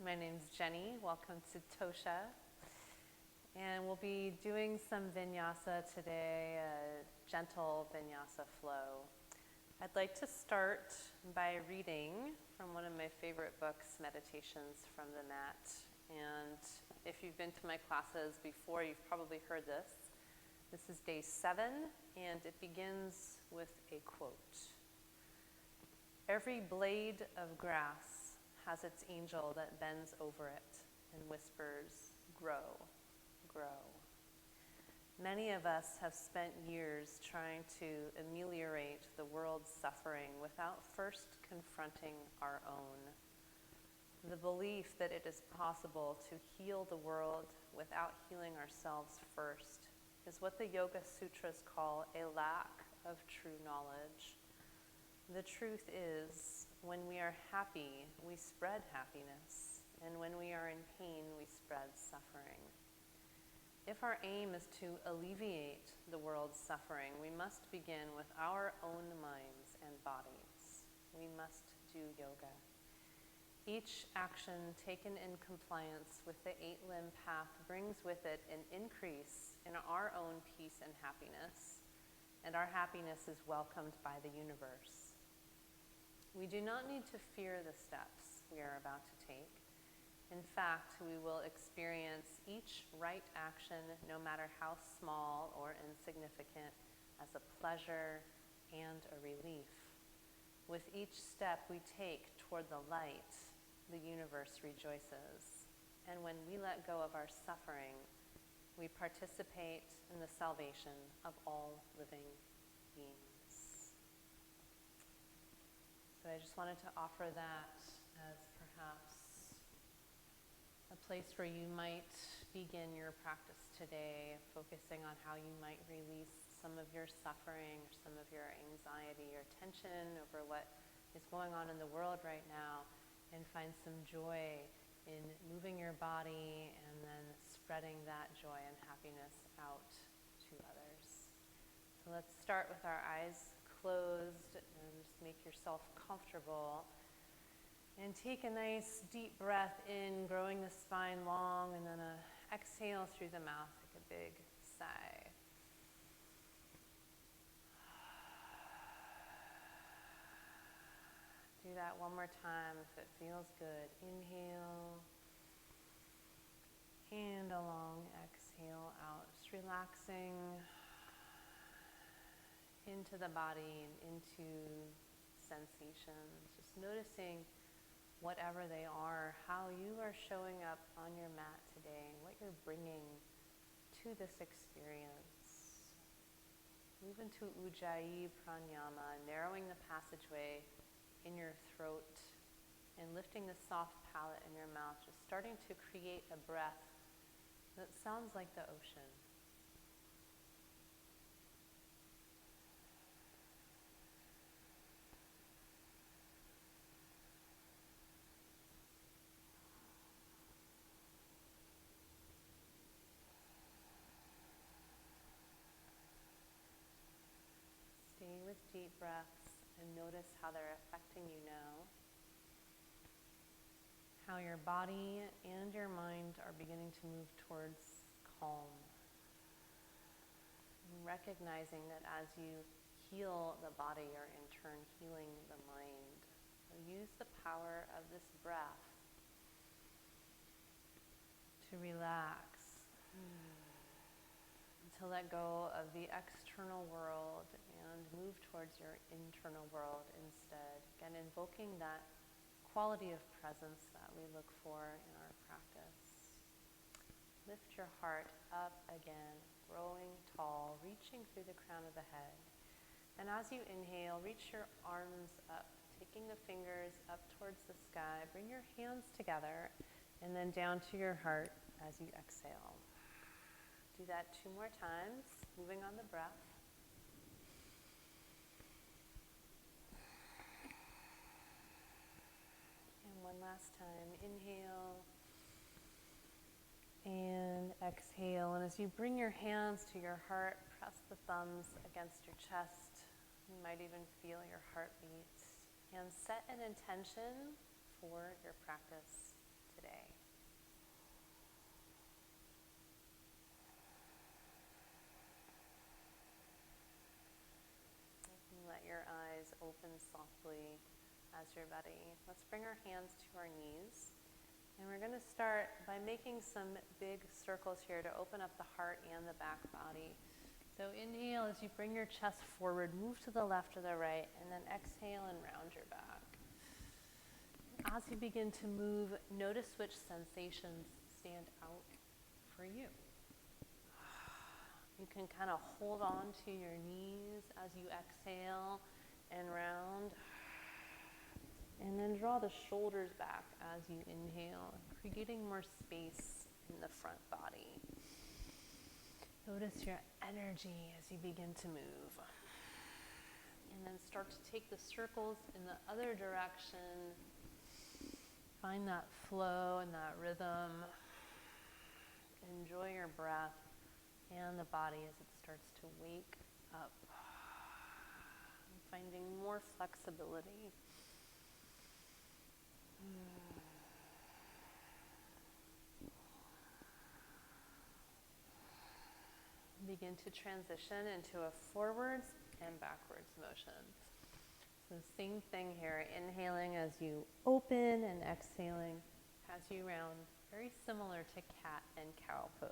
My name's Jenny. Welcome to Tosha. And we'll be doing some vinyasa today, a gentle vinyasa flow. I'd like to start by reading from one of my favorite books, Meditations from the Mat. And if you've been to my classes before, you've probably heard this. This is day 7, and it begins with a quote. Every blade of grass has its angel that bends over it and whispers, grow, grow. Many of us have spent years trying to ameliorate the world's suffering without first confronting our own. The belief that it is possible to heal the world without healing ourselves first is what the Yoga Sutras call a lack of true knowledge. The truth is, when we are happy, we spread happiness, and when we are in pain, we spread suffering. If our aim is to alleviate the world's suffering, we must begin with our own minds and bodies. We must do yoga. Each action taken in compliance with the 8-limb path brings with it an increase in our own peace and happiness, and our happiness is welcomed by the universe. We do not need to fear the steps we are about to take. In fact, we will experience each right action, no matter how small or insignificant, as a pleasure and a relief. With each step we take toward the light, the universe rejoices. And when we let go of our suffering, we participate in the salvation of all living beings. So I just wanted to offer that as perhaps a place where you might begin your practice today, focusing on how you might release some of your suffering or some of your anxiety or tension over what is going on in the world right now, and find some joy in moving your body and then spreading that joy and happiness out to others. So let's start with our eyes closed and just make yourself comfortable. And take a nice deep breath in, growing the spine long, and then exhale through the mouth, take a big sigh. Do that one more time if it feels good. Inhale and a long exhale out, just relaxing into the body and into sensations, just noticing whatever they are, how you are showing up on your mat today, what you're bringing to this experience. Move into Ujjayi Pranayama, narrowing the passageway in your throat and lifting the soft palate in your mouth, just starting to create a breath that sounds like the ocean. Stay with deep breaths and notice how they're affecting you now. How your body and your mind are beginning to move towards calm. And recognizing that as you heal the body, you're in turn healing the mind. So use the power of this breath to relax, to let go of the external world and move towards your internal world instead. Again, invoking that quality of presence that we look for in our practice. Lift your heart up again, growing tall, reaching through the crown of the head. And as you inhale, reach your arms up, taking the fingers up towards the sky. Bring your hands together and then down to your heart as you exhale. Do that 2 more times, moving on the breath. And one last time, inhale and exhale. And as you bring your hands to your heart, press the thumbs against your chest. You might even feel your heartbeat. And set an intention for your practice today. and softly as you're ready. Let's bring our hands to our knees. And we're going to start by making some big circles here to open up the heart and the back body. So inhale as you bring your chest forward, move to the left or the right, and then exhale and round your back. As you begin to move, notice which sensations stand out for you. You can kind of hold on to your knees as you exhale and round. And then draw the shoulders back as you inhale, creating more space in the front body. Notice your energy as you begin to move. And then start to take the circles in the other direction. Find that flow and that rhythm. Enjoy your breath and the body as it starts to wake up. Finding more flexibility. Begin to transition into a forwards and backwards motion. So same thing here, inhaling as you open and exhaling as you round, very similar to cat and cow pose.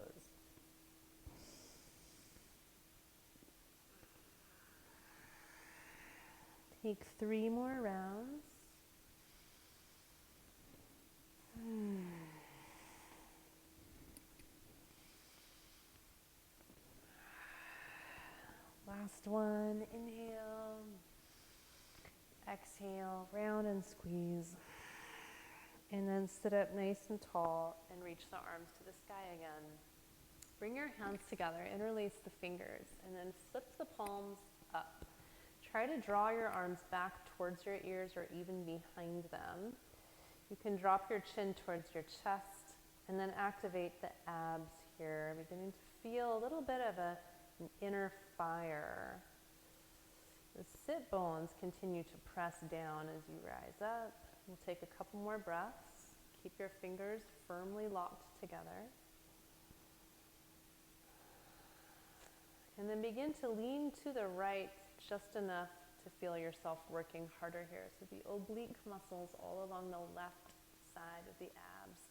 Take 3 more rounds. Last one, inhale, exhale, round and squeeze. And then sit up nice and tall and reach the arms to the sky again. Bring your hands together, interlace the fingers, and then flip the palms up. Try to draw your arms back towards your ears or even behind them. You can drop your chin towards your chest and then activate the abs here, beginning to feel a little bit of an inner fire. The sit bones continue to press down as you rise up. We'll take a couple more breaths. Keep your fingers firmly locked together. And then begin to lean to the right just enough to feel yourself working harder here. So the oblique muscles all along the left side of the abs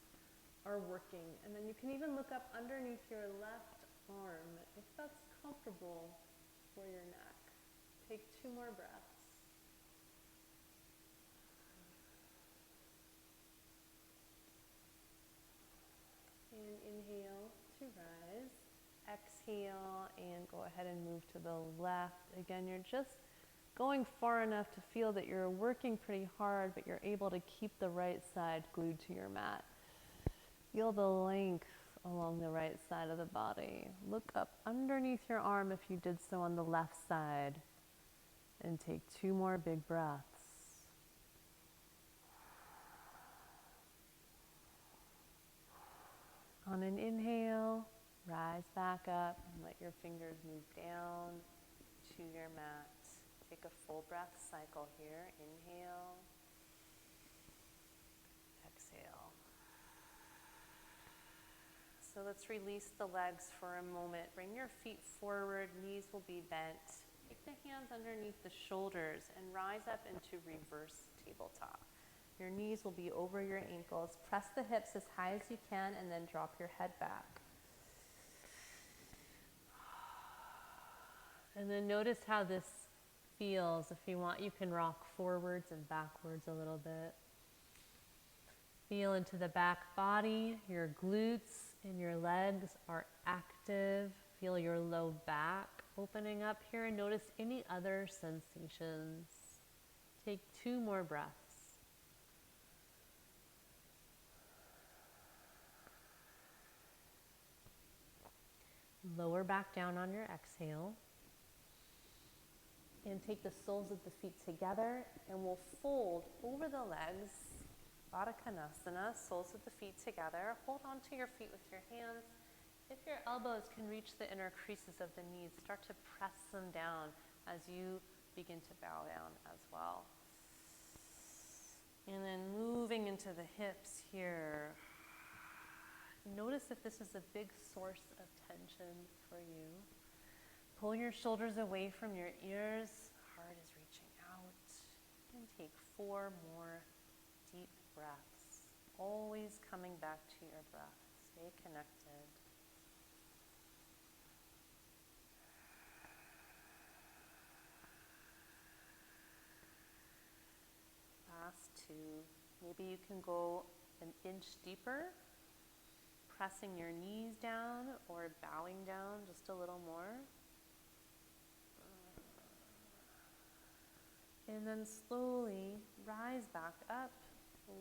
are working. And then you can even look up underneath your left arm if that's comfortable for your neck. Take 2 more breaths. And inhale to rise. Exhale and go ahead and move to the left. Again, you're just going far enough to feel that you're working pretty hard, but you're able to keep the right side glued to your mat. Feel the length along the right side of the body. Look up underneath your arm if you did so on the left side. And take 2 more big breaths. On an inhale, rise back up and let your fingers move down to your mat. Take a full breath cycle here. Inhale. Exhale. So let's release the legs for a moment. Bring your feet forward, knees will be bent. Take the hands underneath the shoulders and rise up into reverse tabletop. Your knees will be over your ankles. Press the hips as high as you can and then drop your head back. And then notice how this feels. If you want, you can rock forwards and backwards a little bit. Feel into the back body. Your glutes and your legs are active. Feel your low back opening up here, and notice any other sensations. Take 2 more breaths. Lower back down on your exhale. And take the soles of the feet together, and we'll fold over the legs. Baddha Konasana, soles of the feet together. Hold on to your feet with your hands. If your elbows can reach the inner creases of the knees, start to press them down as you begin to bow down as well. And then moving into the hips here. Notice if this is a big source of tension for you. Pull your shoulders away from your ears. Heart is reaching out. take 4 more deep breaths, always coming back to your breath. Stay connected. Last 2. Maybe you can go an inch deeper, pressing your knees down or bowing down just a little more. And then slowly rise back up.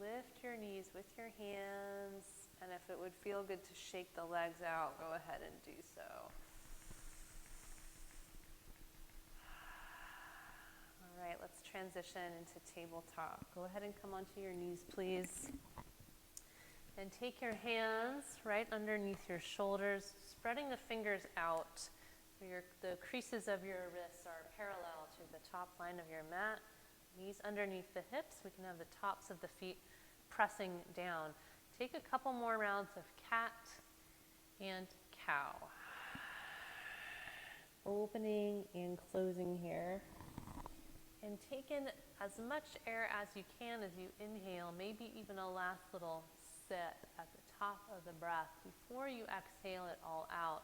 Lift your knees with your hands. And if it would feel good to shake the legs out, go ahead and do so. All right, let's transition into tabletop. Go ahead and come onto your knees, please. And take your hands right underneath your shoulders, spreading the fingers out. The creases of your wrists are parallel to the top line of your mat. Knees underneath the hips. We can have the tops of the feet pressing down. Take a couple more rounds of cat and cow. Opening and closing here. And take in as much air as you can as you inhale, maybe even a last little sit at the top of the breath before you exhale it all out.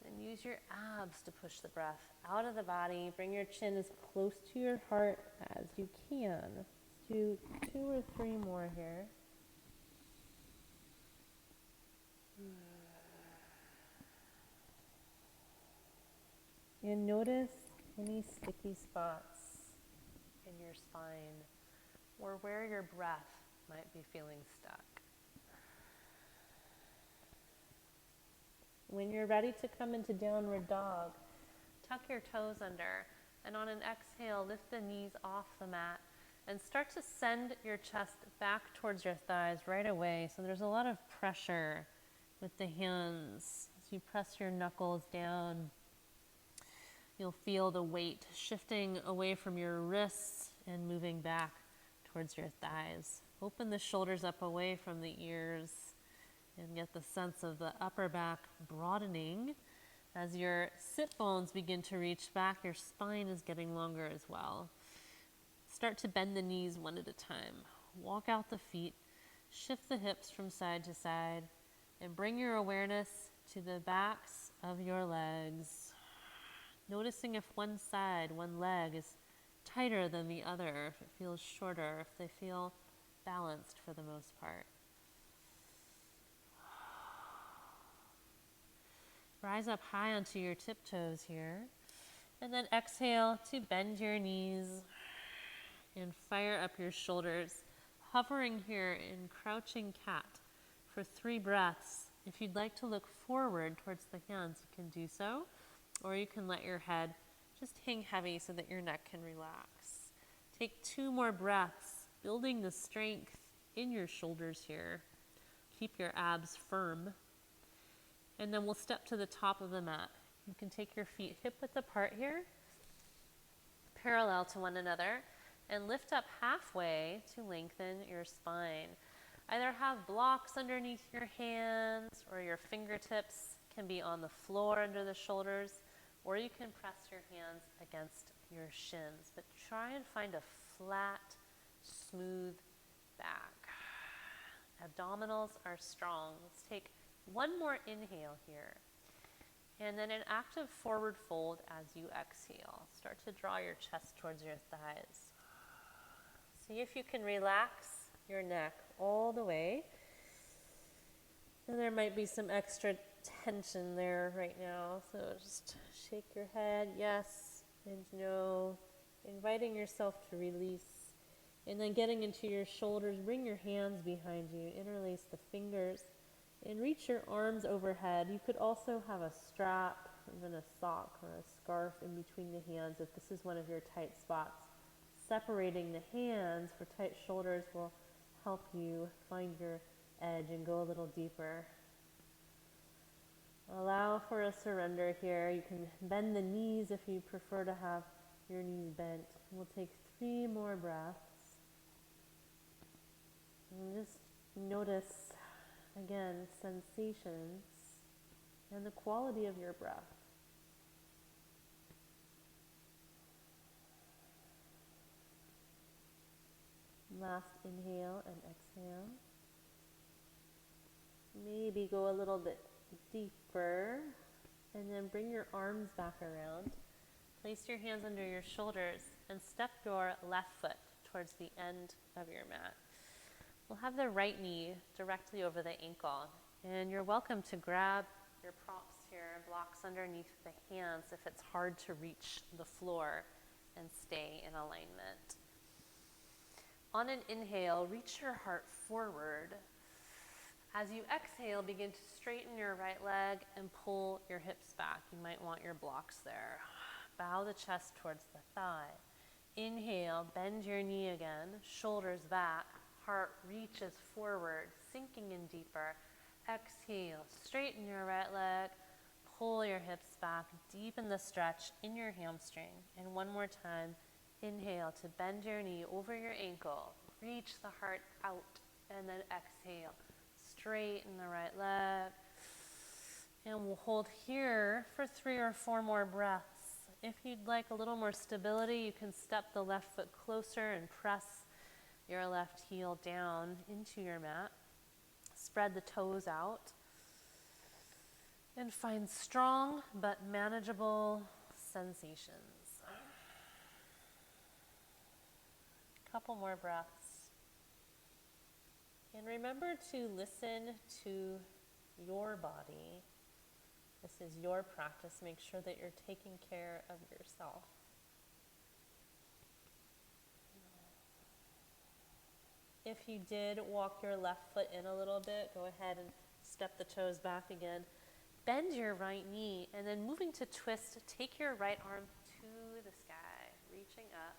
And use your abs to push the breath out of the body. Bring your chin as close to your heart as you can. Let's do 2 or 3 more here. And notice any sticky spots in your spine or where your breath might be feeling stuck. When you're ready to come into downward dog, tuck your toes under, and on an exhale, lift the knees off the mat and start to send your chest back towards your thighs right away. So there's a lot of pressure with the hands. As you press your knuckles down, you'll feel the weight shifting away from your wrists and moving back towards your thighs. Open the shoulders up away from the ears. And get the sense of the upper back broadening. As your sit bones begin to reach back, your spine is getting longer as well. Start to bend the knees one at a time. Walk out the feet, shift the hips from side to side, and bring your awareness to the backs of your legs. Noticing if one leg is tighter than the other, if it feels shorter, if they feel balanced for the most part. Rise up high onto your tiptoes here. And then exhale to bend your knees and fire up your shoulders. Hovering here in crouching cat for 3 breaths. If you'd like to look forward towards the hands, you can do so. Or you can let your head just hang heavy so that your neck can relax. Take 2 more breaths, building the strength in your shoulders here. Keep your abs firm. And then we'll step to the top of the mat. You can take your feet hip-width apart here, parallel to one another, and lift up halfway to lengthen your spine. Either have blocks underneath your hands, or your fingertips can be on the floor under the shoulders, or you can press your hands against your shins. But try and find a flat, smooth back. Abdominals are strong. Let's take 1 more inhale here. And then an active forward fold as you exhale. Start to draw your chest towards your thighs. See if you can relax your neck all the way. And there might be some extra tension there right now. So just shake your head, yes and no. Inviting yourself to release. And then getting into your shoulders, bring your hands behind you. Interlace the fingers. And reach your arms overhead. You could also have a strap, even a sock or a scarf in between the hands if this is one of your tight spots. Separating the hands for tight shoulders will help you find your edge and go a little deeper. Allow for a surrender here. You can bend the knees if you prefer to have your knees bent. We'll take 3 more breaths. And just notice again, sensations and the quality of your breath. Last inhale and exhale. Maybe go a little bit deeper, and then bring your arms back around. Place your hands under your shoulders and step your left foot towards the end of your mat. We'll have the right knee directly over the ankle, and you're welcome to grab your props here, blocks underneath the hands if it's hard to reach the floor, and stay in alignment. On an inhale, reach your heart forward. As you exhale, begin to straighten your right leg and pull your hips back. You might want your blocks there. Bow the chest towards the thigh. Inhale, bend your knee again, shoulders back, heart reaches forward, sinking in deeper. Exhale, straighten your right leg, pull your hips back, deepen the stretch in your hamstring. And one more time, inhale to bend your knee over your ankle, reach the heart out, and then exhale. Straighten the right leg, and we'll hold here for 3 or 4 more breaths. If you'd like a little more stability, you can step the left foot closer and press your left heel down into your mat. Spread the toes out and find strong but manageable sensations. A couple more breaths. And remember to listen to your body. This is your practice. Make sure that you're taking care of yourself. If you did walk your left foot in a little bit, go ahead and step the toes back again. Bend your right knee, and then moving to twist, take your right arm to the sky, reaching up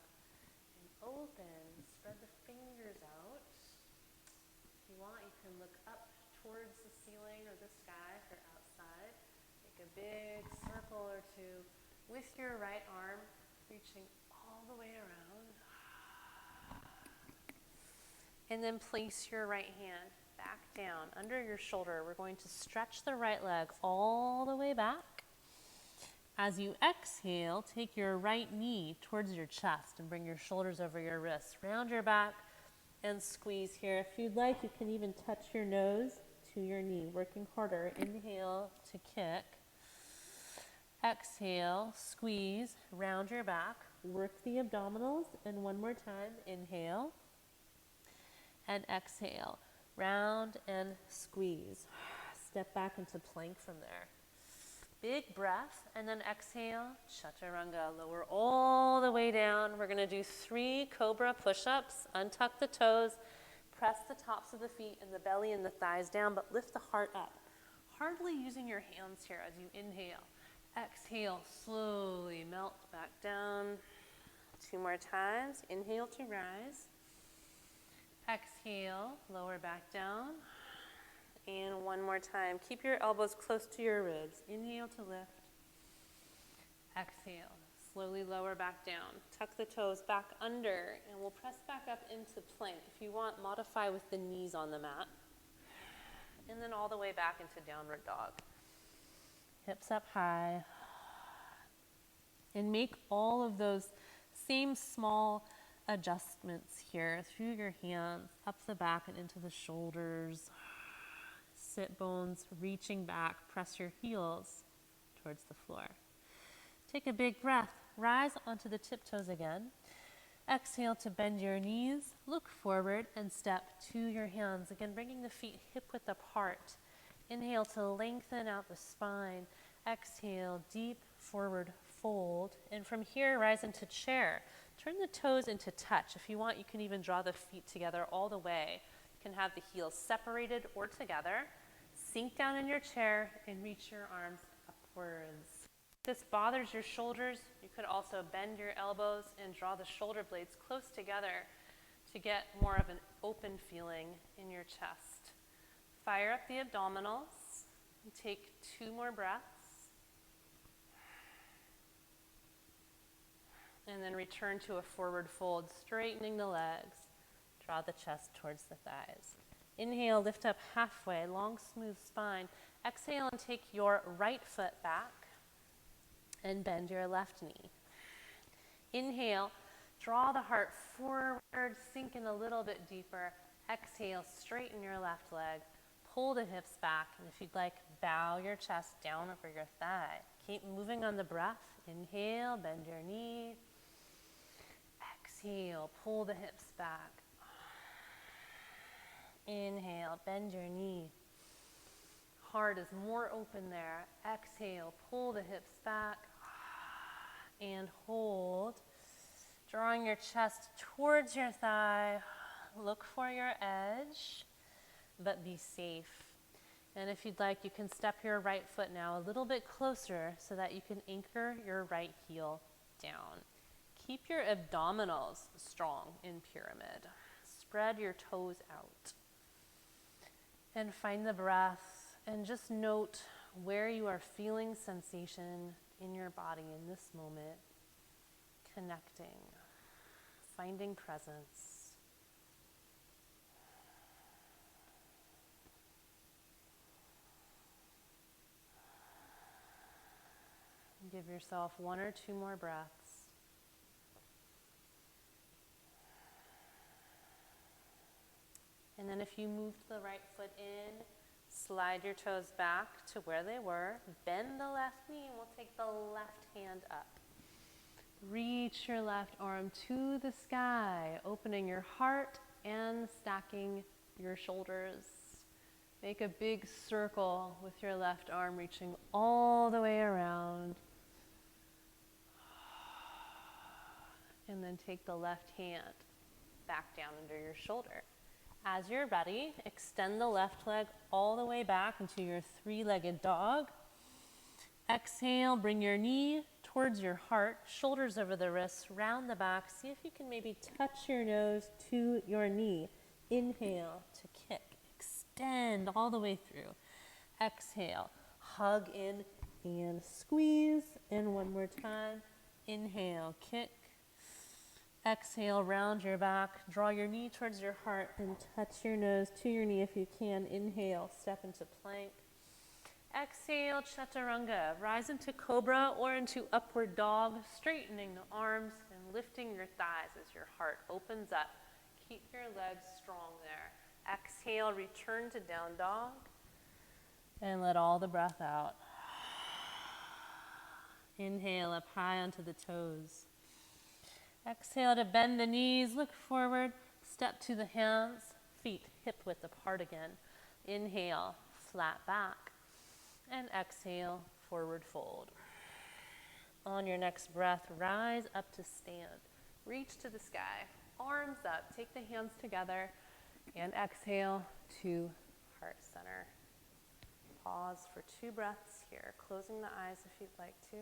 and open. Spread the fingers out. If you want, you can look up towards the ceiling or the sky if you're outside. Make a big circle or two with your right arm, reaching all the way around. And then place your right hand back down under your shoulder. We're going to stretch the right leg all the way back. As you exhale, take your right knee towards your chest and bring your shoulders over your wrists. Round your back and squeeze here. If you'd like, you can even touch your nose to your knee, working harder. Inhale to kick. Exhale, squeeze, round your back, work the abdominals, and one more time, inhale and exhale, round and squeeze. Step back into plank from there. Big breath, and then exhale, chaturanga. Lower all the way down. We're gonna do 3 Cobra Push-Ups. Untuck the toes, press the tops of the feet and the belly and the thighs down, but lift the heart up. Hardly using your hands here as you inhale. Exhale, slowly melt back down. 2 more times. Inhale to rise. Exhale, lower back down. And one more time. Keep your elbows close to your ribs. Inhale to lift. Exhale, slowly lower back down. Tuck the toes back under, and we'll press back up into plank. If you want, modify with the knees on the mat. And then all the way back into downward dog. Hips up high. And make all of those same small adjustments here through your hands, up the back and into the shoulders. Sit bones reaching back. Press your heels towards the floor. Take a big breath. Rise onto the tiptoes again. Exhale to bend your knees. Look forward and step to your hands. Again, bringing the feet hip width apart. Inhale to lengthen out the spine. Exhale, deep forward fold. And from here, rise into chair. Turn the toes into touch. If you want, you can even draw the feet together all the way. You can have the heels separated or together. Sink down in your chair and reach your arms upwards. If this bothers your shoulders, you could also bend your elbows and draw the shoulder blades close together to get more of an open feeling in your chest. Fire up the abdominals and take 2 more breaths. And then return to a forward fold, straightening the legs. Draw the chest towards the thighs. Inhale, lift up halfway, long, smooth spine. Exhale and take your right foot back and bend your left knee. Inhale, Draw the heart forward, sink in a little bit deeper. Exhale, straighten your left leg. Pull the hips back, and if you'd like, bow your chest down over your thigh. Keep moving on the breath. Inhale, bend your knee. Exhale, pull the hips back. Inhale, bend your knee. Heart is more open there. Exhale, pull the hips back and hold. Drawing your chest towards your thigh. Look for your edge, but be safe. And if you'd like, you can step your right foot now a little bit closer so that you can anchor your right heel down. Keep your abdominals strong in pyramid. Spread your toes out. And find the breath and just note where you are feeling sensation in your body in this moment. Connecting, finding presence. Give yourself 1 or 2 more breaths. And then if you moved the right foot in, slide your toes back to where they were. Bend the left knee and we'll take the left hand up. Reach your left arm to the sky, opening your heart and stacking your shoulders. Make a big circle with your left arm reaching all the way around. And then take the left hand back down under your shoulder. As you're ready, extend the left leg all the way back into your 3-legged dog. Exhale, bring your knee towards your heart, shoulders over the wrists, round the back. See if you can maybe touch your nose to your knee. Inhale to kick. Extend all the way through. Exhale, hug in and squeeze. And one more time. Inhale, kick. Exhale, round your back. Draw your knee towards your heart and touch your nose to your knee if you can. Inhale, step into plank. Exhale, chaturanga. Rise into cobra or into upward dog, straightening the arms and lifting your thighs as your heart opens up. Keep your legs strong there. Exhale, return to down dog. And let all the breath out. Inhale, up high onto the toes. Exhale to bend the knees, look forward, step to the hands, feet hip width apart again. Inhale, flat back. And exhale, forward fold. On your next breath, rise up to stand. Reach to the sky, arms up, take the hands together, and exhale to heart center. Pause for 2 breaths here, closing the eyes if you'd like to.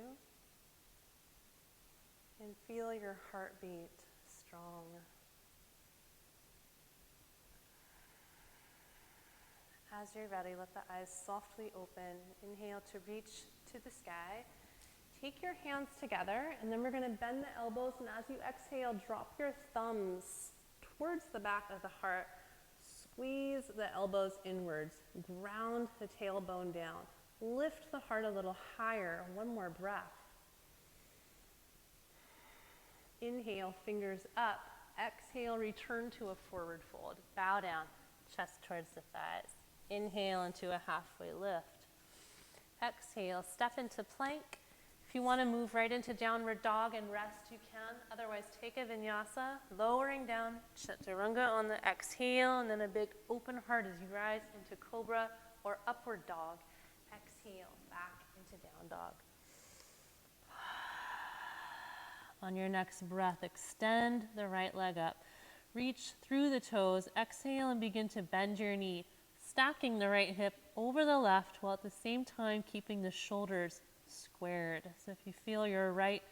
And feel your heartbeat strong. As you're ready, let the eyes softly open. Inhale to reach to the sky. Take your hands together, and then we're going to bend the elbows, and as you exhale, drop your thumbs towards the back of the heart. Squeeze the elbows inwards. Ground the tailbone down. Lift the heart a little higher. One more breath. Inhale, fingers up. Exhale, return to a forward fold. Bow down, chest towards the thighs. Inhale into a halfway lift. Exhale, step into plank. If you want to move right into downward dog and rest, you can. Otherwise, take a vinyasa, lowering down, chaturanga on the exhale, and then a big open heart as you rise into cobra or upward dog. Exhale, back into down dog. On your next breath, extend the right leg up. Reach through the toes. Exhale and begin to bend your knee, stacking the right hip over the left while at the same time keeping the shoulders squared. So if you feel your right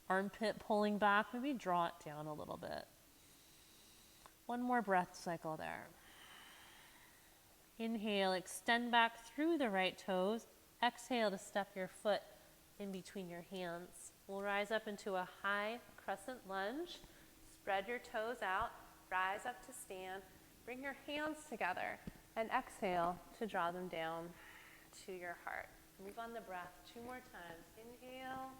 armpit pulling back, maybe draw it down a little bit. One more breath cycle there. Inhale, extend back through the right toes. Exhale to step your foot in between your hands. We'll rise up into a high crescent lunge. Spread your toes out, rise up to stand. Bring your hands together and exhale to draw them down to your heart. Move on the breath 2 more times. Inhale,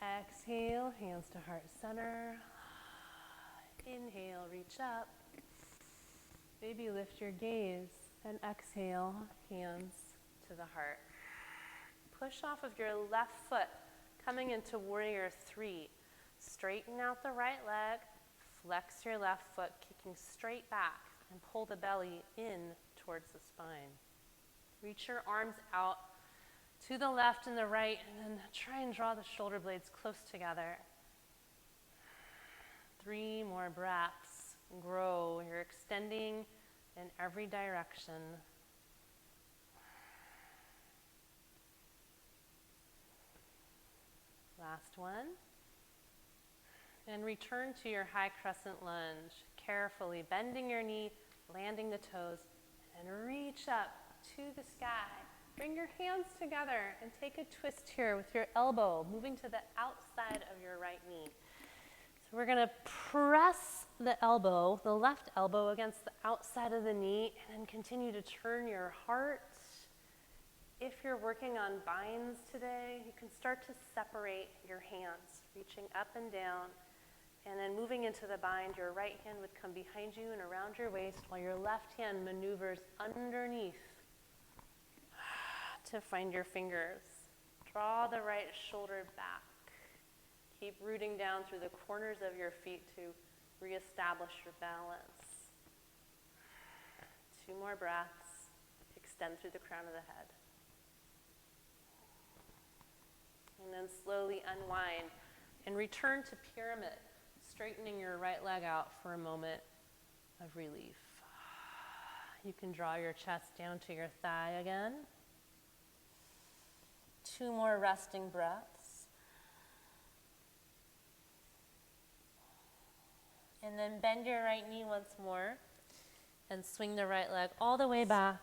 Exhale, hands to heart center. Inhale, reach up. Maybe lift your gaze and exhale, hands to the heart. Push off of your left foot, coming into warrior 3. Straighten out the right leg, flex your left foot, kicking straight back, and pull the belly in towards the spine. Reach your arms out to the left and the right, and then try and draw the shoulder blades close together. 3 more breaths. Grow. You're extending in every direction. Last one. And return to your high crescent lunge. Carefully bending your knee, landing the toes, and reach up to the sky. Bring your hands together and take a twist here with your elbow, moving to the outside of your right knee. So we're gonna press the elbow, the left elbow, against the outside of the knee, and then continue to turn your heart. If you're working on binds today, you can start to separate your hands, reaching up and down, and then moving into the bind. Your right hand would come behind you and around your waist, while your left hand maneuvers underneath to find your fingers. Draw the right shoulder back. Keep rooting down through the corners of your feet to reestablish your balance. 2 more breaths. Extend through the crown of the head. And then slowly unwind and return to pyramid, straightening your right leg out for a moment of relief. You can draw your chest down to your thigh again. 2 more resting breaths. And then bend your right knee once more and swing the right leg all the way back.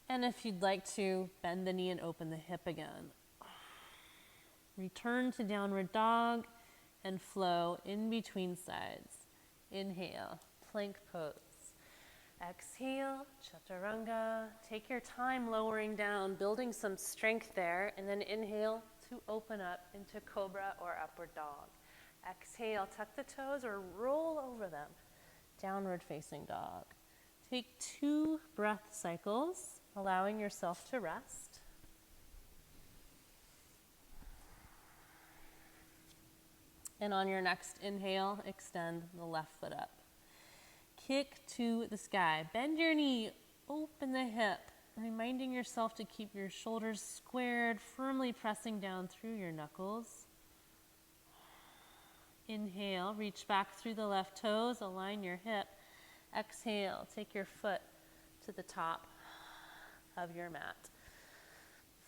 And if you'd like to, bend the knee and open the hip again. Return to downward dog and flow in between sides. Inhale, plank pose. Exhale, chaturanga. Take your time lowering down, building some strength there, and then inhale to open up into cobra or upward dog. Exhale, tuck the toes or roll over them. Downward facing dog. Take 2 breath cycles, allowing yourself to rest. And on your next inhale, extend the left foot up. Kick to the sky. Bend your knee, open the hip, reminding yourself to keep your shoulders squared, firmly pressing down through your knuckles. Inhale, reach back through the left toes, align your hip. Exhale, take your foot to the top of your mat.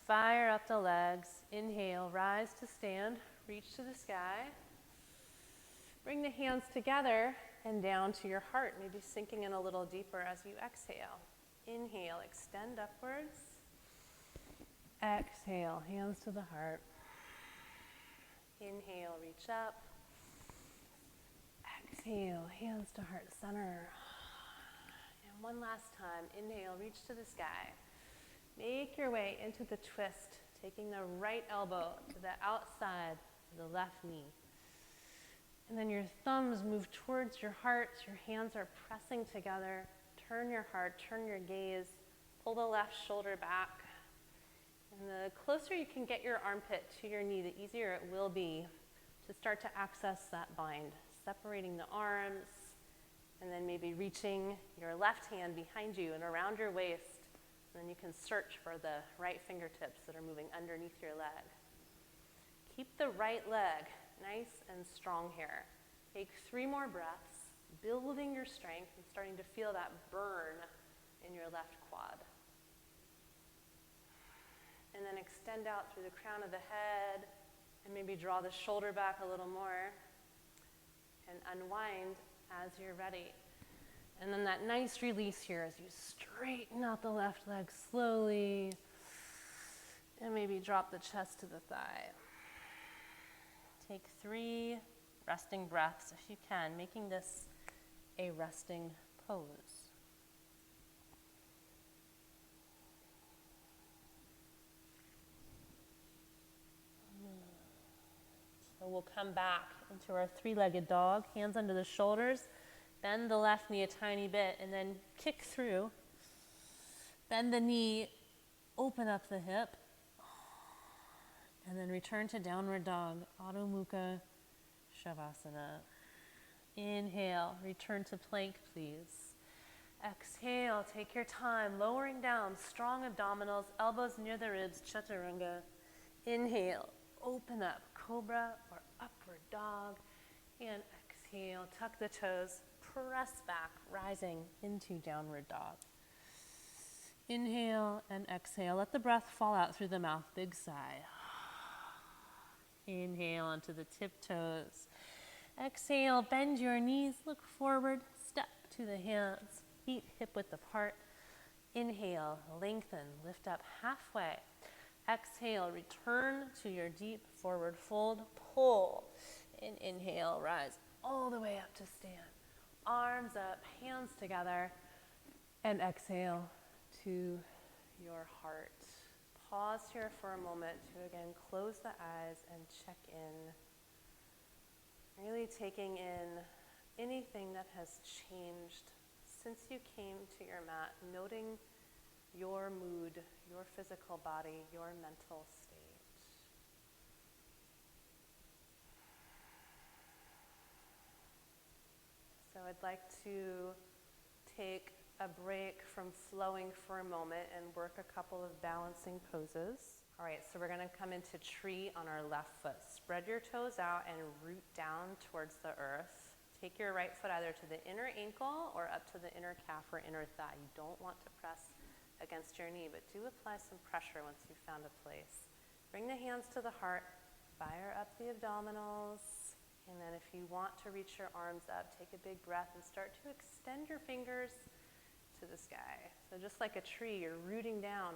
Fire up the legs. Inhale, rise to stand, reach to the sky. Bring the hands together and down to your heart, maybe sinking in a little deeper as you exhale. Inhale, extend upwards. Exhale, hands to the heart. Inhale, reach up. Exhale, hands to heart center. And one last time, inhale, reach to the sky. Make your way into the twist, taking the right elbow to the outside of the left knee. And then your thumbs move towards your heart. Your hands are pressing together. Turn your heart, turn your gaze. Pull the left shoulder back. And the closer you can get your armpit to your knee, the easier it will be to start to access that bind. Separating the arms, and then maybe reaching your left hand behind you and around your waist. And then you can search for the right fingertips that are moving underneath your leg. Keep the right leg nice and strong here. Take 3 more breaths, building your strength and starting to feel that burn in your left quad. And then extend out through the crown of the head and maybe draw the shoulder back a little more and unwind as you're ready. And then that nice release here as you straighten out the left leg slowly and maybe drop the chest to the thigh. Take 3 resting breaths if you can, making this a resting pose. So we'll come back into our three-legged dog, hands under the shoulders, bend the left knee a tiny bit, and then kick through. Bend the knee, open up the hip, and then return to downward dog, Adho Mukha Shavasana. Inhale, return to plank, please. Exhale, take your time, lowering down, strong abdominals, elbows near the ribs, chaturanga. Inhale, open up, cobra or upward dog. And exhale, tuck the toes, press back, rising into downward dog. Inhale and exhale, let the breath fall out through the mouth, big sigh. Inhale onto the tiptoes. Exhale, bend your knees, look forward, step to the hands, feet hip width apart. Inhale, lengthen, lift up halfway. Exhale, return to your deep forward fold, pull. And inhale, rise all the way up to stand. Arms up, hands together, and exhale to your heart. Pause here for a moment to again close the eyes and check in. Really taking in anything that has changed since you came to your mat, noting your mood, your physical body, your mental state. So I'd like to take a break from flowing for a moment and work a couple of balancing poses. All right, so we're gonna come into tree on our left foot. Spread your toes out and root down towards the earth. Take your right foot either to the inner ankle or up to the inner calf or inner thigh. You don't want to press against your knee, but do apply some pressure once you've found a place. Bring the hands to the heart, fire up the abdominals, and then if you want to reach your arms up, take a big breath and start to extend your fingers to the sky. So just like a tree, you're rooting down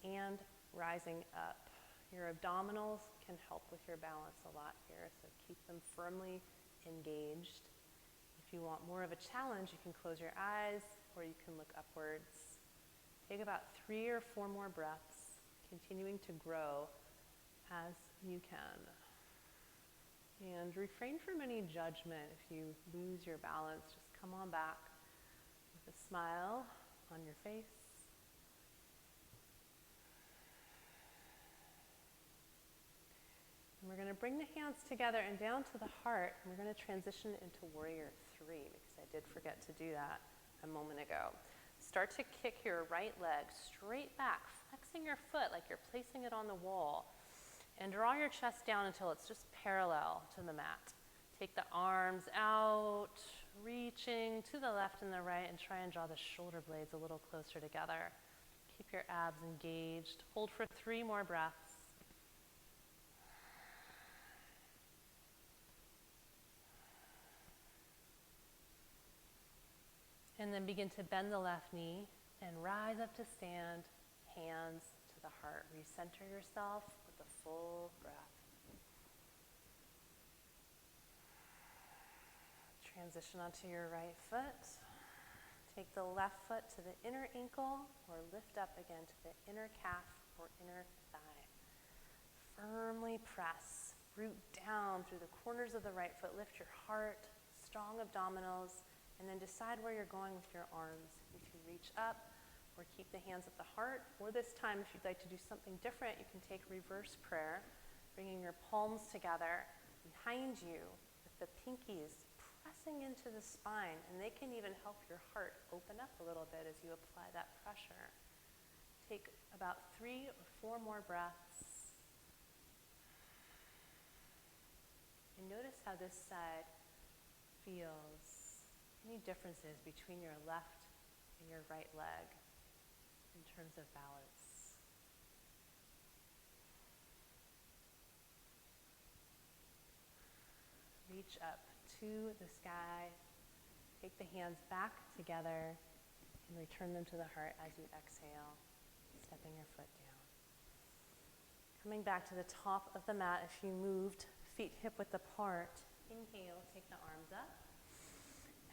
and rising up. Your abdominals can help with your balance a lot here, so keep them firmly engaged. If you want more of a challenge, you can close your eyes or you can look upwards. Take about 3 or 4 more breaths, continuing to grow as you can. And refrain from any judgment. If you lose your balance, just come on back with a smile on your face. And we're going to bring the hands together and down to the heart. And we're going to transition into Warrior 3 because I did forget to do that a moment ago. Start to kick your right leg straight back, flexing your foot like you're placing it on the wall. And draw your chest down until it's just parallel to the mat. Take the arms out, reaching to the left and the right, and try and draw the shoulder blades a little closer together. Keep your abs engaged. Hold for 3 more breaths. And then begin to bend the left knee and rise up to stand, hands to the heart. Recenter yourself with a full breath. Transition onto your right foot. Take the left foot to the inner ankle or lift up again to the inner calf or inner thigh. Firmly press, root down through the corners of the right foot. Lift your heart, strong abdominals, and then decide where you're going with your arms. You can reach up or keep the hands at the heart, or this time if you'd like to do something different, you can take reverse prayer, bringing your palms together behind you with the pinkies pressing into the spine, and they can even help your heart open up a little bit as you apply that pressure. Take about 3 or 4 more breaths. And notice how this side feels. Any differences between your left and your right leg in terms of balance. Reach up to the sky. Take the hands back together and return them to the heart as you exhale, stepping your foot down. Coming back to the top of the mat, if you moved feet hip width apart, inhale, take the arms up.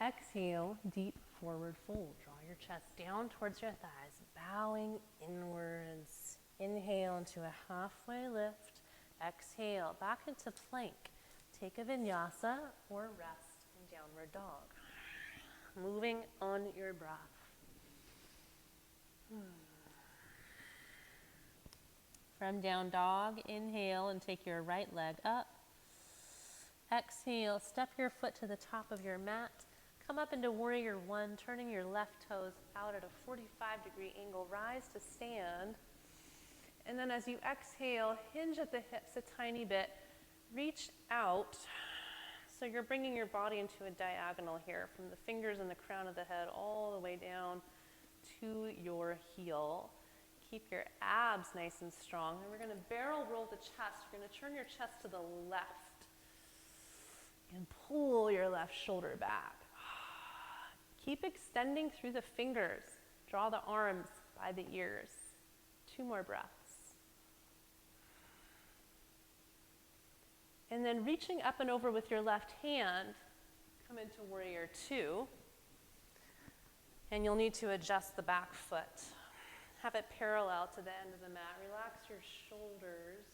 Exhale, deep forward fold. Draw your chest down towards your thighs, bowing inwards. Inhale into a halfway lift. Exhale, back into plank. take a vinyasa or rest in downward dog. Moving on your breath. From down dog, inhale and take your right leg up. Exhale, step your foot to the top of your mat. Come up into warrior one, turning your left toes out at a 45-degree angle. Rise to stand. And then as you exhale, hinge at the hips a tiny bit. Reach out. So you're bringing your body into a diagonal here, from the fingers and the crown of the head all the way down to your heel. Keep your abs nice and strong. And we're going to barrel roll the chest. You're going to turn your chest to the left and pull your left shoulder back. Keep extending through the fingers. Draw the arms by the ears. 2 more breaths. And then reaching up and over with your left hand, come into warrior two. And you'll need to adjust the back foot. Have it parallel to the end of the mat. Relax your shoulders.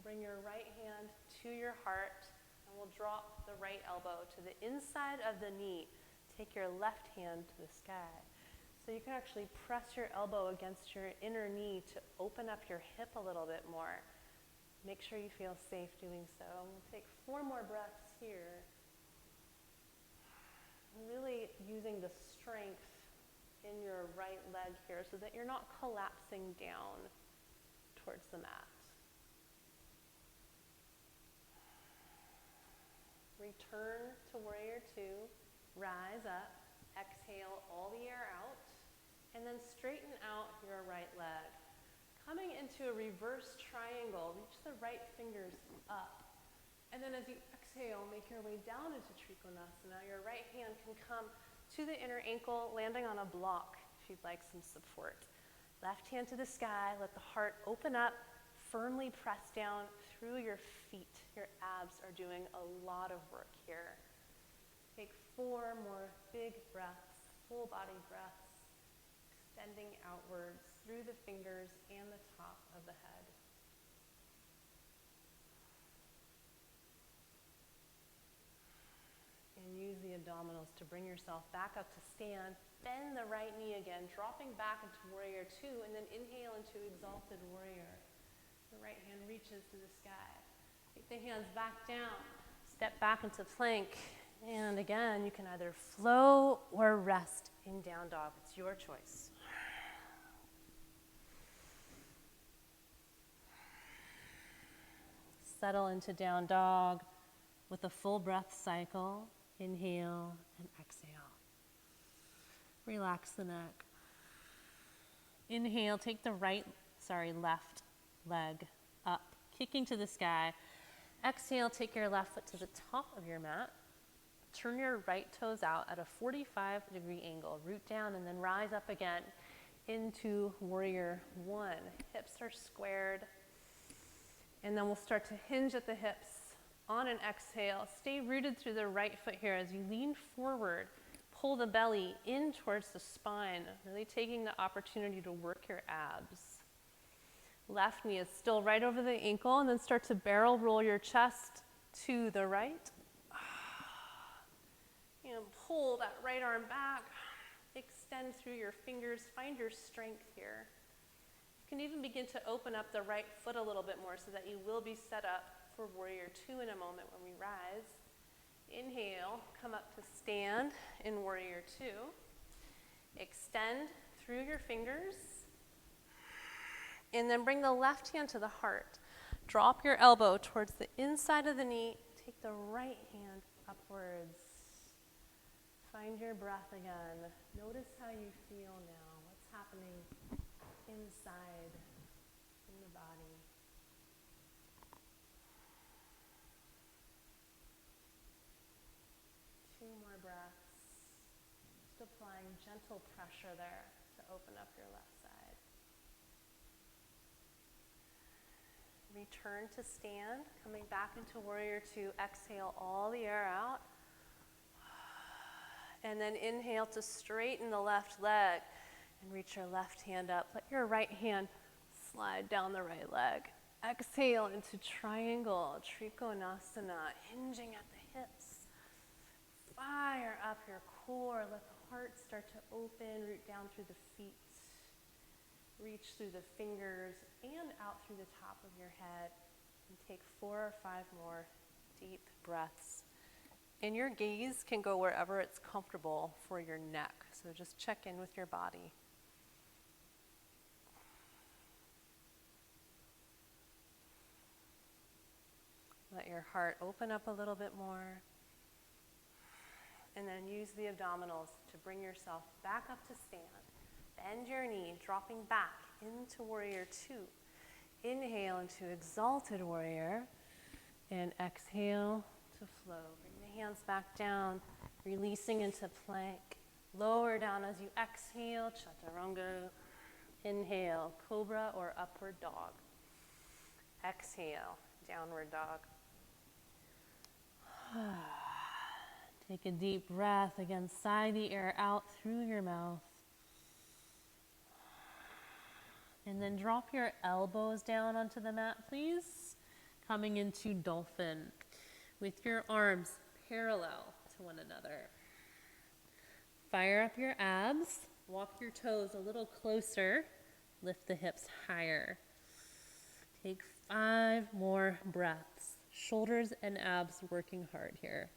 Bring your right hand to your heart, and we'll drop the right elbow to the inside of the knee. Take your left hand to the sky. So you can actually press your elbow against your inner knee to open up your hip a little bit more. Make sure you feel safe doing so. We'll take 4 more breaths here. Really using the strength in your right leg here so that you're not collapsing down towards the mat. Return to warrior two. Rise up. Exhale all the air out. And then straighten out your right leg. Coming into a reverse triangle, reach the right fingers up. And then as you exhale, make your way down into Trikonasana. Your right hand can come to the inner ankle, landing on a block if you'd like some support. Left hand to the sky, let the heart open up, firmly press down through your feet. Your abs are doing a lot of work here. Take 4 more big breaths, full body breaths. Extending outwards through the fingers and the top of the head. And use the abdominals to bring yourself back up to stand. Bend the right knee again, dropping back into warrior two, and then inhale into exalted warrior. The right hand reaches to the sky. Take the hands back down. Step back into plank. And again, you can either flow or rest in down dog. It's your choice. Settle into down dog with a full breath cycle. Inhale and exhale. Relax the neck. Inhale, take the left leg up, kicking to the sky. Exhale, take your left foot to the top of your mat. Turn your right toes out at a 45-degree angle. Root down and then rise up again into warrior one. Hips are squared. And then we'll start to hinge at the hips on an exhale. Stay rooted through the right foot here as you lean forward. Pull the belly in towards the spine, really taking the opportunity to work your abs. Left knee is still right over the ankle, and then start to barrel roll your chest to the right. And pull that right arm back. Extend through your fingers. Find your strength here. You can even begin to open up the right foot a little bit more so that you will be set up for warrior two in a moment when we rise. Inhale, come up to stand in warrior two. Extend through your fingers. And then bring the left hand to the heart. Drop your elbow towards the inside of the knee. Take the right hand upwards. Find your breath again. Notice how you feel now. What's happening inside in the body. Two more breaths. Just applying gentle pressure there to open up your left side. Return to stand, coming back into warrior two. Exhale all the air out. And then inhale to straighten the left leg and reach your left hand up. Let your right hand slide down the right leg. Exhale into triangle, Trikonasana, hinging at the hips. Fire up your core. Let the heart start to open, root down through the feet. Reach through the fingers and out through the top of your head. And take 4 or 5 more deep breaths. And your gaze can go wherever it's comfortable for your neck. So just check in with your body. Let your heart open up a little bit more. And then use the abdominals to bring yourself back up to stand. Bend your knee, dropping back into Warrior 2. Inhale into Exalted Warrior. And exhale to flow. Bring the hands back down, releasing into plank. Lower down as you exhale, Chaturanga. Inhale, Cobra or Upward Dog. Exhale, Downward Dog. Take a deep breath. Again, sigh the air out through your mouth. And then drop your elbows down onto the mat, please. Coming into Dolphin with your arms parallel to one another. Fire up your abs. Walk your toes a little closer. Lift the hips higher. Take 5 more breaths. Shoulders and abs working hard here.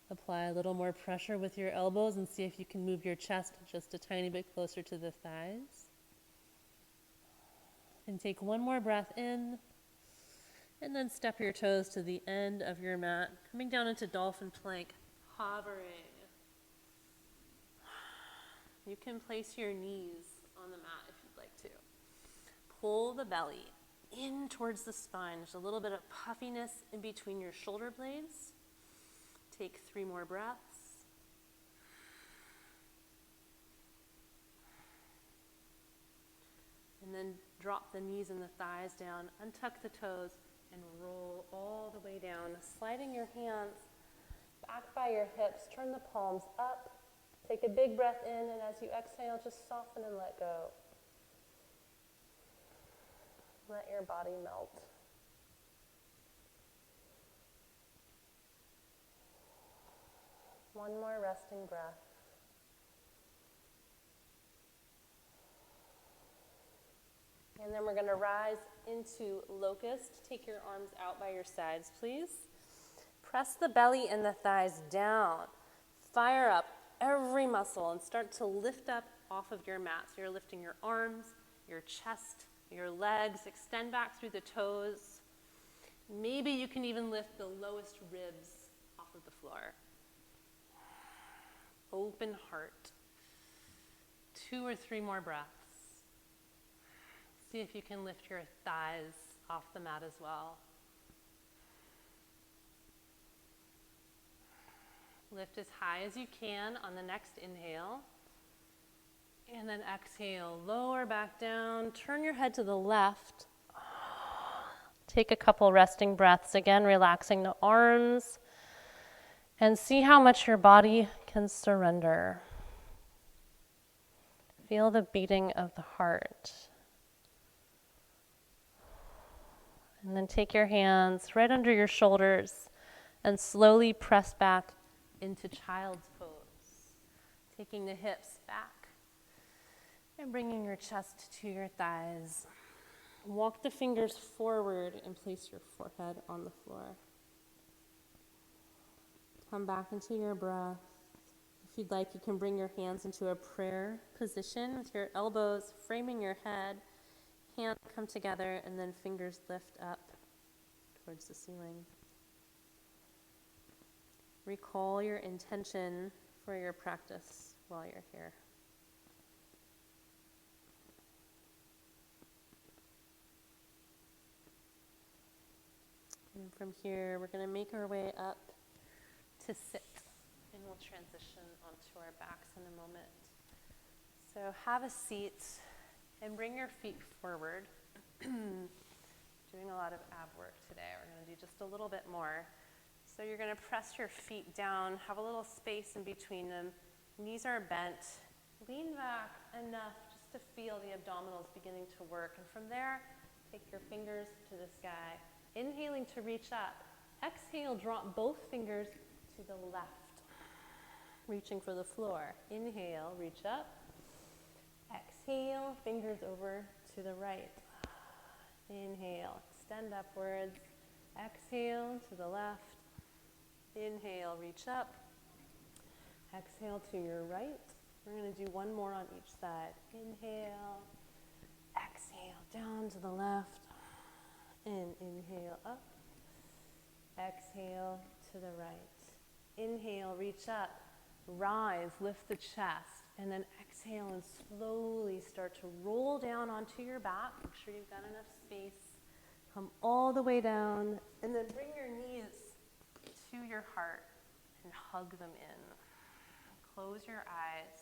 Apply a little more pressure with your elbows and see if you can move your chest just a tiny bit closer to the thighs. And take 1 more breath in. And then step your toes to the end of your mat, coming down into Dolphin Plank, hovering. You can place your knees on the mat if you'd like to. Pull the belly in towards the spine. There's a little bit of puffiness in between your shoulder blades. Take 3 more breaths. And then drop the knees and the thighs down, untuck the toes, and roll all the way down, sliding your hands back by your hips. Turn the palms up. Take a big breath in, and as you exhale, just soften and let go. Let your body melt. One more resting breath. And then we're going to rise into Locust. Take your arms out by your sides, please. Press the belly and the thighs down. Fire up every muscle and start to lift up off of your mat. So you're lifting your arms, your chest, your legs. Extend back through the toes. Maybe you can even lift the lowest ribs off of the floor. Open heart. 2 or 3 more breaths. See if you can lift your thighs off the mat as well. Lift as high as you can on the next inhale. And then exhale, lower back down. Turn your head to the left. Take a couple resting breaths. Again, relaxing the arms. And see how much your body can surrender. Feel the beating of the heart. And then take your hands right under your shoulders and slowly press back into child's pose. Taking the hips back and bringing your chest to your thighs. Walk the fingers forward and place your forehead on the floor. Come back into your breath. If you'd like, you can bring your hands into a prayer position with your elbows framing your head. Hands come together and then fingers lift up towards the ceiling. Recall your intention for your practice while you're here. And from here, we're going to make our way up to sit, and we'll transition onto our backs in a moment. So have a seat and bring your feet forward. Doing a lot of ab work today. We're going to do just a little bit more. So you're going to press your feet down, have a little space in between them. Knees are bent, Lean back enough just to feel the abdominals beginning to work. And from there, take your fingers to the sky. Inhaling to reach up. Exhale, drop both fingers to the left. Reaching for the floor. Inhale, reach up. Exhale, fingers over to the right. Inhale, extend upwards. Exhale to the left. Inhale, reach up. Exhale to your right. We're going to do one more on each side. Inhale. Exhale, down to the left. And inhale, up. Exhale to the right. Inhale, reach up. Rise, lift the chest. And then exhale and slowly start to roll down onto your back. Make sure you've got enough space. Come all the way down. And then bring your knees to your heart and hug them in. Close your eyes.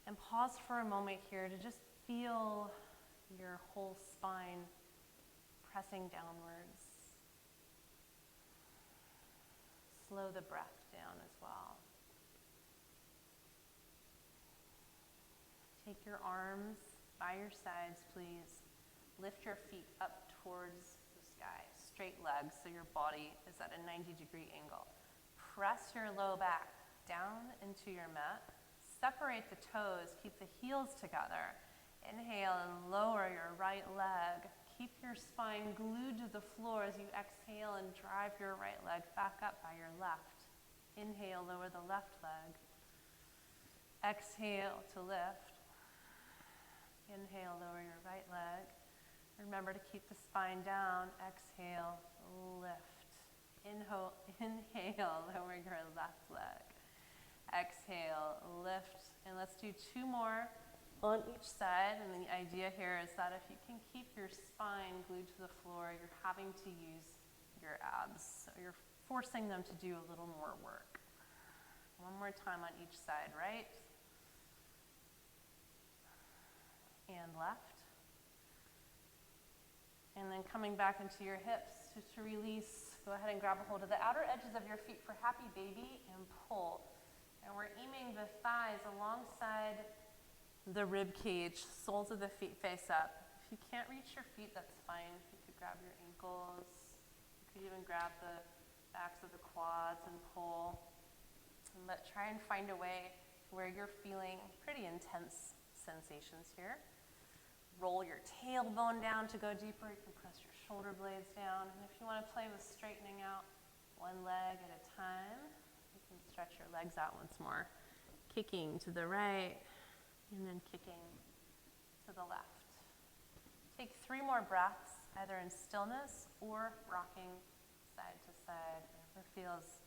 And pause for a moment here to just feel your whole spine pressing downwards. Slow the breath down as well. Take your arms by your sides, please. Lift your feet up towards the sky. Straight legs so your body is at a 90-degree angle. Press your low back down into your mat. Separate the toes. Keep the heels together. Inhale and lower your right leg. Keep your spine glued to the floor as you exhale and drive your right leg back up by your left. Inhale, lower the left leg. Exhale to lift. Inhale, lower your right leg. Remember to keep the spine down. Exhale, lift. Inhale, lower your left leg. Exhale, lift. And let's do two more on each side. And the idea here is that if you can keep your spine glued to the floor, you're having to use your abs. So you're forcing them to do a little more work. One more time on each side, right? And left. And then coming back into your hips to release, go ahead and grab a hold of the outer edges of your feet for happy baby and pull. And we're aiming the thighs alongside the rib cage, soles of the feet face up. If you can't reach your feet, that's fine. You could grab your ankles. You could even grab the backs of the quads and pull. But try and find a way where you're feeling pretty intense sensations here. Roll your tailbone down to go deeper. You can press your shoulder blades down. And if you want to play with straightening out one leg at a time, you can stretch your legs out once more. Kicking to the right and then kicking to the left. Take 3 more breaths, either in stillness or rocking side to side, whatever feels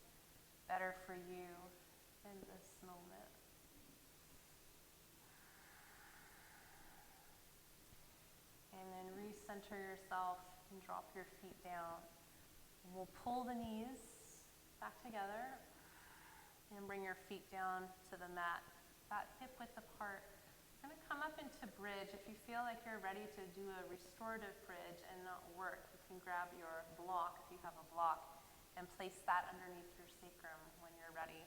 better for you in this moment. And then recenter yourself and drop your feet down. And we'll pull the knees back together and bring your feet down to the mat, about hip width apart. We're going to come up into bridge. If you feel like you're ready to do a restorative bridge and not work, you can grab your block, if you have a block, and place that underneath your sacrum when you're ready.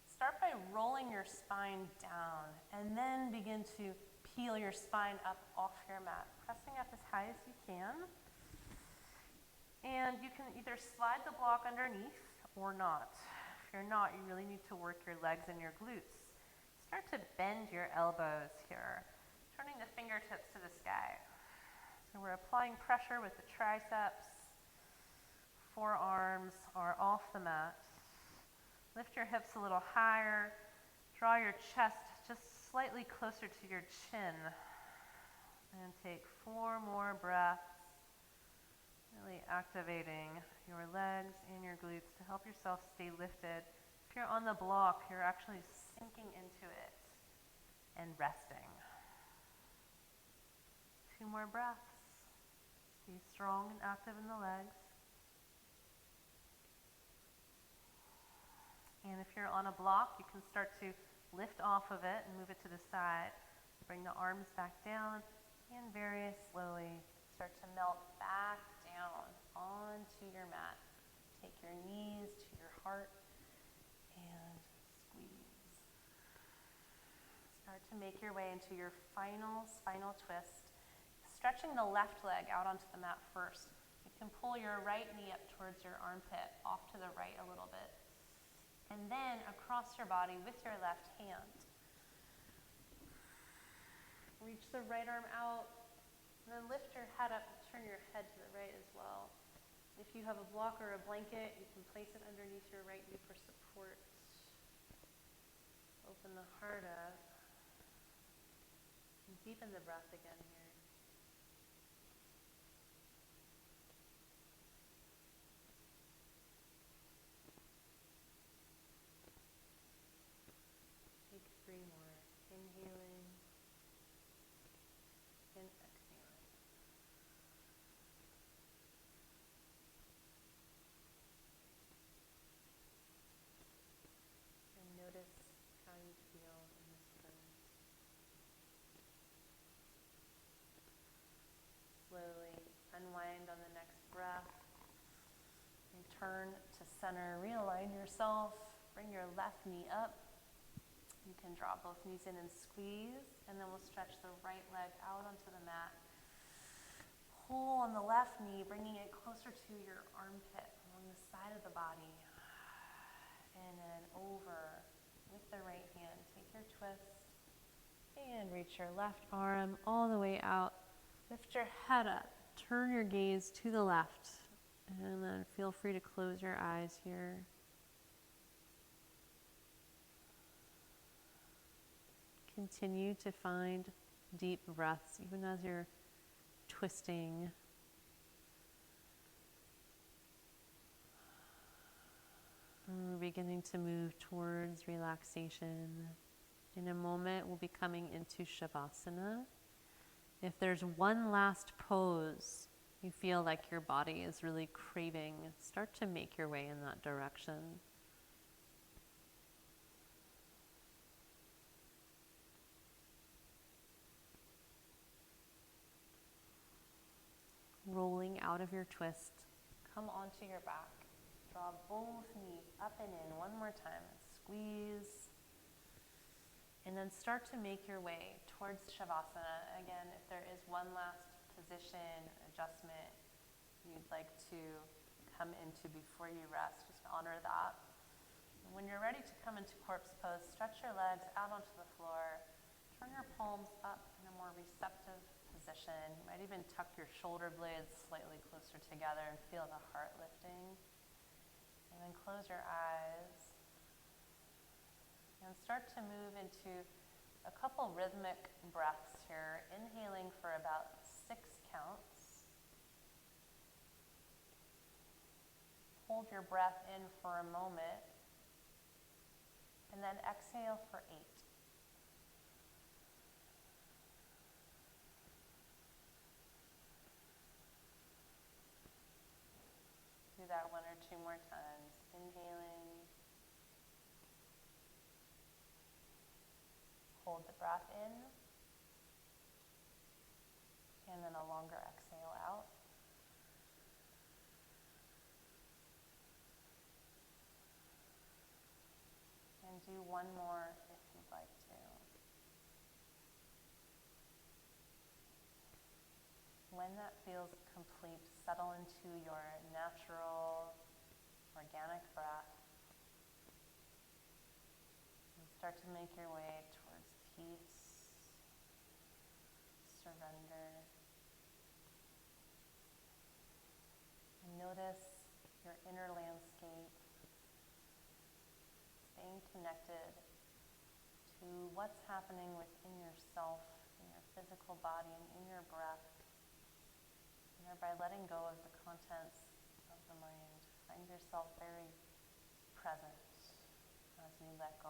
Start by rolling your spine down and then begin to peel your spine up off your mat, pressing up as high as you can. And you can either slide the block underneath or not. If you're not, you really need to work your legs and your glutes. Start to bend your elbows here, turning the fingertips to the sky. So we're applying pressure with the triceps. Forearms are off the mat. Lift your hips a little higher. Draw your chest just slightly closer to your chin. And take 4 more breaths, really activating your legs and your glutes to help yourself stay lifted. If you're on the block, you're actually sinking into it and resting. 2 more breaths. Stay strong and active in the legs. And if you're on a block, you can start to lift off of it and move it to the side. Bring the arms back down and very slowly start to melt back down onto your mat. Take your knees to your heart and squeeze. Start Start to make your way into your final spinal twist, stretching the left leg out onto the mat first. You can pull your right knee up towards your armpit, off to the right a little bit, and then across your body with your left hand. Reach the right arm out, and then lift your head up and turn your head to the right as well. If you have a block or a blanket, you can place it underneath your right knee for support. Open the heart up. And deepen the breath again here. Take 3 more. Inhaling and exhaling. And notice how you feel in this pose. Slowly unwind on the next breath. Return to center. Realign yourself. Bring your left knee up. You can draw both knees in and squeeze, and then we'll stretch the right leg out onto the mat. Pull on the left knee, bringing it closer to your armpit along the side of the body. And then over with the right hand. Take your twist and reach your left arm all the way out. Lift your head up. Turn your gaze to the left, and then feel free to close your eyes here. Continue to find deep breaths, even as you're twisting. And we're beginning to move towards relaxation. In a moment, we'll be coming into Shavasana. If there's one last pose you feel like your body is really craving, start to make your way in that direction. Rolling out of your twist, come onto your back. Draw both knees up and in one more time. Squeeze. And then start to make your way towards Shavasana. Again, if there is one last position, adjustment you'd like to come into before you rest, just honor that. And when you're ready to come into corpse pose, stretch your legs out onto the floor. Turn your palms up in a more receptive position. You might even tuck your shoulder blades slightly closer together and feel the heart lifting. And then close your eyes. And start to move into a couple rhythmic breaths here, inhaling for about 6 counts. Hold your breath in for a moment, and then exhale for 8. Do that 1 or 2 more times. Inhaling. Hold the breath in, and then a longer exhale out. And do 1 more if you'd like to. When that feels complete, settle into your natural, organic breath. And start to make your way towards peace, surrender. And notice your inner landscape, staying connected to what's happening within yourself, in your physical body, and in your breath. And thereby letting go of the contents of the mind. Find yourself very present as you let go.